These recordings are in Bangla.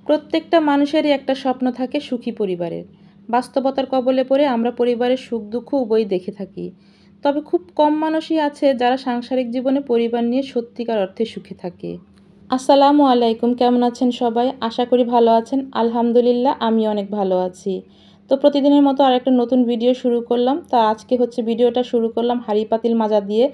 প্রত্যেকটা মানুষেরই একটা স্বপ্ন থাকে সুখী পরিবারের। বাস্তবতার কবলে পড়ে আমরা পরিবারের সুখ দুঃখ উভয়ই দেখে থাকি। তবে খুব কম মানুষই আছে যারা সাংসারিক জীবনে পরিবার নিয়ে সত্যিকার অর্থে সুখে থাকে। আসসালামু আলাইকুম, কেমন আছেন সবাই? আশা করি ভালো আছেন। আলহামদুলিল্লাহ আমি অনেক ভালো আছি। তো প্রতিদিনের মতো আরেকটা নতুন ভিডিও শুরু করলাম। তো আজকে ভিডিওটা শুরু করলাম হাঁড়ি পাতিল মাজা দিয়ে।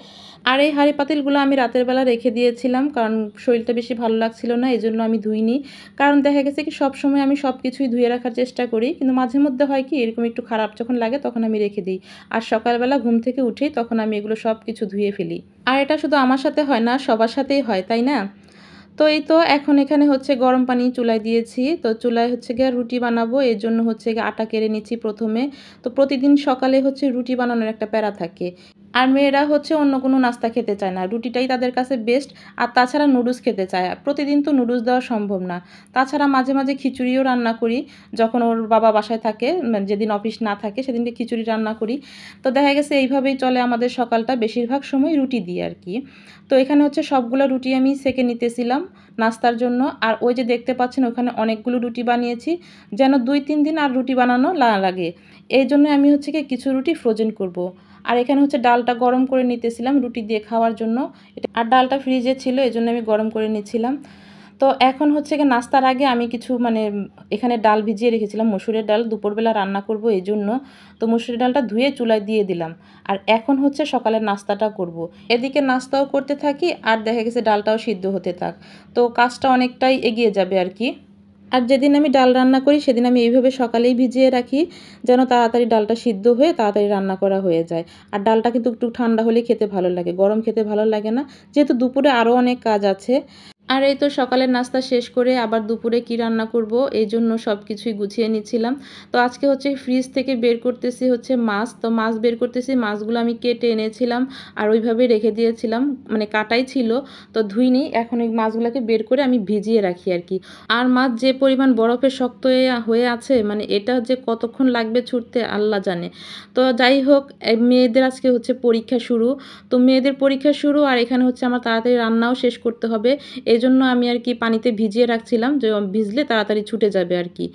আর এই হাঁড়ি পাতিলগুলো আমি রাতের বেলা রেখে দিয়েছিলাম, কারণ শরীরটা বেশি ভালো লাগছিল না, এই জন্য আমি ধুইনি। কারণ দেখা গেছে কি সবসময় আমি সব কিছুই ধুয়ে রাখার চেষ্টা করি, কিন্তু মাঝে মধ্যে হয় কি এরকম একটু খারাপ যখন লাগে তখন আমি রেখে দিই। আর সকালবেলা ঘুম থেকে উঠেই তখন আমি এগুলো সব কিছু ধুয়ে ফেলি। আর এটা শুধু আমার সাথে হয় না, সবার সাথেই হয়, তাই না? তো এই তো এখন এখানে গরম পানি চুলায় দিয়েছি। তো চুলায় গিয়ে রুটি বানাবো, এর জন্য গিয়ে আটা কেড়ে নিচ্ছি প্রথমে। তো প্রতিদিন সকালে রুটি বানানোর একটা প্যারা থাকে। আর মেয়েরা অন্য কোনো নাস্তা খেতে চায় না, রুটিটাই তাদের কাছে বেস্ট। আর তাছাড়া নুডলস খেতে চায়, প্রতিদিন তো নুডলস দেওয়া সম্ভব না। তাছাড়া মাঝে মাঝে খিচুড়িও রান্না করি, যখন ওর বাবা বাসায় থাকে, যেদিন অফিস না থাকে সেদিনকে খিচুড়ি রান্না করি। তো দেখা গেছে এইভাবেই চলে আমাদের সকালটা, বেশিরভাগ সময় রুটি দিয়ে আর কি। তো এখানে সবগুলো রুটি আমি সেঁকে নিতেছিলাম নাস্তার জন্য। আর ওই যে দেখতে পাচ্ছেন ওখানে অনেকগুলো রুটি বানিয়েছি, যেন 2-3 দিন আর রুটি বানানো না লাগে। এই জন্য আমি কিছু রুটি ফ্রোজেন করব। আর এখানে ডালটা গরম করে নিতেছিলাম রুটি দিয়ে খাওয়ার জন্য। আর ডালটা ফ্রিজে ছিল, এই জন্য আমি গরম করে নিচ্ছিলাম। তো এখন নাস্তার আগে আমি কিছু এখানে ডাল ভিজিয়ে রেখেছিলাম, মসুরের ডাল, দুপুরবেলা রান্না করব এই জন্য। তো মসুরের ডালটা ধুয়ে চুলায় দিয়ে দিলাম। আর এখন সকালের নাস্তাটা করব। এদিকে নাস্তাও করতে থাকি আর দেখা গেছে ডালটাও সিদ্ধ হতে থাক। তো কাজটা অনেকটাই এগিয়ে যাবে আর কি। আর যেদিন আমি ডাল রান্না করি সেদিন আমি এইভাবে সকালেই ভিজিয়ে রাখি, যেন তাড়াতাড়ি ডালটা সিদ্ধ হয়ে তাড়াতাড়ি রান্না করা হয়ে যায়। আর ডালটা কিন্তু একটু ঠান্ডা হলে খেতে ভালো লাগে, গরম খেতে ভালো লাগে না, যেহেতু দুপুরে আরও অনেক কাজ আছে। আর এই তো সকালের নাস্তা শেষ করে আবার দুপুরে কি রান্না করব এই জন্য সব কিছুই গুছিয়ে নিচ্ছিলাম। তো আজকে ফ্রিজ থেকে বের করতেছি মাছ। তো মাছ বের করতেছি, মাছগুলো আমি কেটে এনেছিলাম আর ওইভাবে রেখে দিয়েছিলাম, কাটাই ছিল। তো ধুইনি, এখন এই মাছগুলোকে বের করে আমি ভিজিয়ে রাখি আর কি। আর মাছ যে পরিমাণ বরফে শক্ত হয়ে আছে, এটা যে কতক্ষণ লাগবে ছুটতে আল্লাহ জানে। তো যাই হোক, মেয়েদের আজকে পরীক্ষা শুরু। তো মেয়েদের পরীক্ষা শুরু আর এখানে আমার তাড়াতাড়ি রান্নাও শেষ করতে হবে, এই জন্য আমি আর কি পানিতে ভিজিয়ে রাখছিলাম, যে ভিজলে তাড়াতাড়ি ছুটে যাবে আর কি।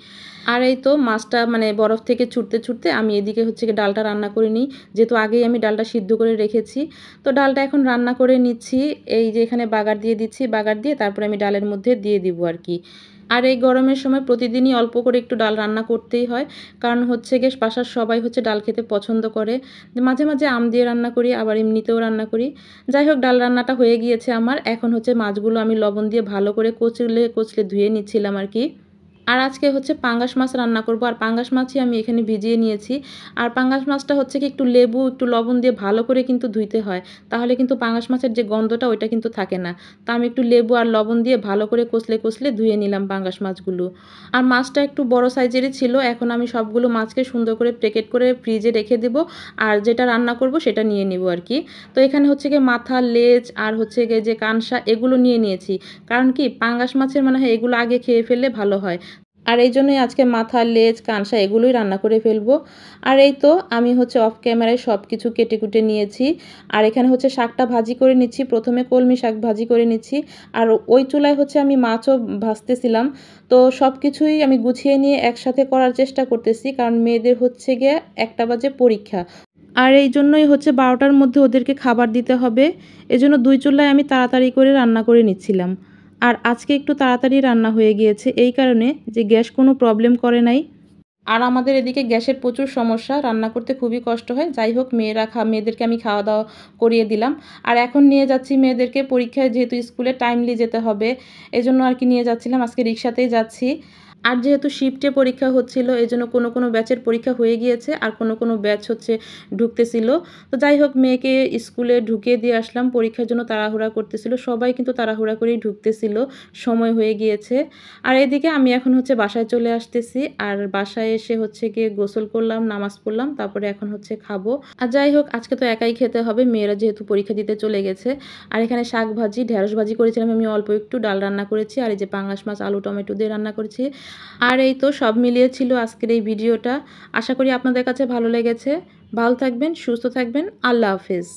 আর এই তো মাছটা বরফ থেকে ছুটতে ছুটতে আমি এদিকে ডালটা রান্না করে নিই, যেহেতু আগেই আমি ডালটা সিদ্ধ করে রেখেছি। তো ডালটা এখন রান্না করে নিচ্ছি, এই যে এখানে বাগার দিয়ে দিচ্ছি, বাগার দিয়ে তারপরে আমি ডালের মধ্যে দিয়ে দিব আর কি। আর এই গরমের সময় প্রতিদিনই অল্প করে একটু ডাল রান্না করতেই হয়, কারণ বাসার সবাই ডাল খেতে পছন্দ করে। মাঝে মাঝে আম দিয়ে রান্না করি, আবার এমনিতেও রান্না করি। যাই হোক, ডাল রান্নাটা হয়ে গিয়েছে আমার। এখন মাছগুলো আমি লবণ দিয়ে ভালো করে কচলে কচলে ধুয়ে নিচ্ছিলাম আর কি। আর আজকে পাঙ্গাস মাছ রান্না করব, আর পাঙ্গাস মাছই আমি এখানে ভিজিয়ে নিয়েছি। আর পাঙ্গাস মাছটা কি একটু লেবু একটু লবণ দিয়ে ভালো করে কিন্তু ধুইতে হয়, তাহলে কিন্তু পাঙ্গাস মাছের যে গন্ধটা ওইটা কিন্তু থাকে না। তা আমি একটু লেবু আর লবণ দিয়ে ভালো করে কচলে কচলে ধুয়ে নিলাম পাঙ্গাস মাছগুলো। আর মাছটা একটু বড় সাইজেরই ছিল। এখন আমি সবগুলো মাছকে সুন্দর করে প্যাকেট করে ফ্রিজে রেখে দেব, আর যেটা রান্না করব সেটা নিয়ে নিব আর কি। তো এখানে গিয়ে মাথা, লেজ আর গিয়ে যে কানসা এগুলো নিয়ে নিয়েছি, কারণ কি পাঙ্গাস মাছের হয় এগুলো আগে খেয়ে ফেললে ভালো হয়। আর এই জন্যই আজকে মাথা, লেজ, কানসা এগুলোই রান্না করে ফেলবো। আর এই তো আমি অফ ক্যামেরায় সব কিছু কেটে কুটে নিয়েছি। আর এখানে শাকটা ভাজি করে নিচ্ছি, প্রথমে কলমি শাক ভাজি করে নিচ্ছি। আর ওই চুলায় আমি মাছও ভাজতেছিলাম। তো সব কিছুই আমি গুছিয়ে নিয়ে একসাথে করার চেষ্টা করতেছি, কারণ মেয়েদের গিয়ে 1টা বাজে পরীক্ষা। আর এই জন্যই 12টার মধ্যে ওদেরকে খাবার দিতে হবে, এজন্য 2 চুলায় আমি তাড়াতাড়ি করে রান্না করে নিচ্ছিলাম। আর আজকে একটু তাড়াতাড়ি রান্না হয়ে গিয়েছে এই কারণে যে গ্যাস কোনো প্রবলেম করে নাই। আর আমাদের এদিকে গ্যাসের প্রচুর সমস্যা, রান্না করতে খুবই কষ্ট হয়। যাই হোক, মেয়েদেরকে আমি খাওয়া দাওয়া করিয়ে দিলাম। আর এখন নিয়ে যাচ্ছি মেয়েদেরকে পরীক্ষায়, যেহেতু স্কুলে টাইমলি যেতে হবে এজন্য আর কি নিয়ে যাচ্ছিলাম, আজকে রিক্সাতেই যাচ্ছি। আর যেহেতু শিফটে পরীক্ষা হচ্ছিল এই জন্য কোনো কোনো ব্যাচের পরীক্ষা হয়ে গিয়েছে আর কোনো কোনো ব্যাচ ঢুকতেছিল। তো যাই হোক, মেয়েকে স্কুলে ঢুকিয়ে দিয়ে আসলাম, পরীক্ষার জন্য তাড়াহুড়া করতেছিল, সবাই কিন্তু তাড়াহুড়া করেই ঢুকতেছিল, সময় হয়ে গিয়েছে। আর এদিকে আমি এখন বাসায় চলে আসতেছি, আর বাসায় এসে গিয়ে গোসল করলাম, নামাজ পড়লাম, তারপরে এখন খাবো। আর যাই হোক, আজকে তো একাই খেতে হবে, মেয়েরা যেহেতু পরীক্ষা দিতে চলে গেছে। আর এখানে শাক ভাজি, ঢেঁড়স ভাজি করেছিলাম আমি অল্প একটু, ডাল রান্না করেছি, আর এই যে পাঙ্গাস মাছ আলু টমেটো দিয়ে রান্না করেছি। আর এই তো সব মিলিয়ে ছিল আজকের এই ভিডিওটা। আশা করি আপনাদের কাছে ভালো লেগেছে। ভালো থাকবেন, সুস্থ থাকবেন। আল্লাহ হাফেজ।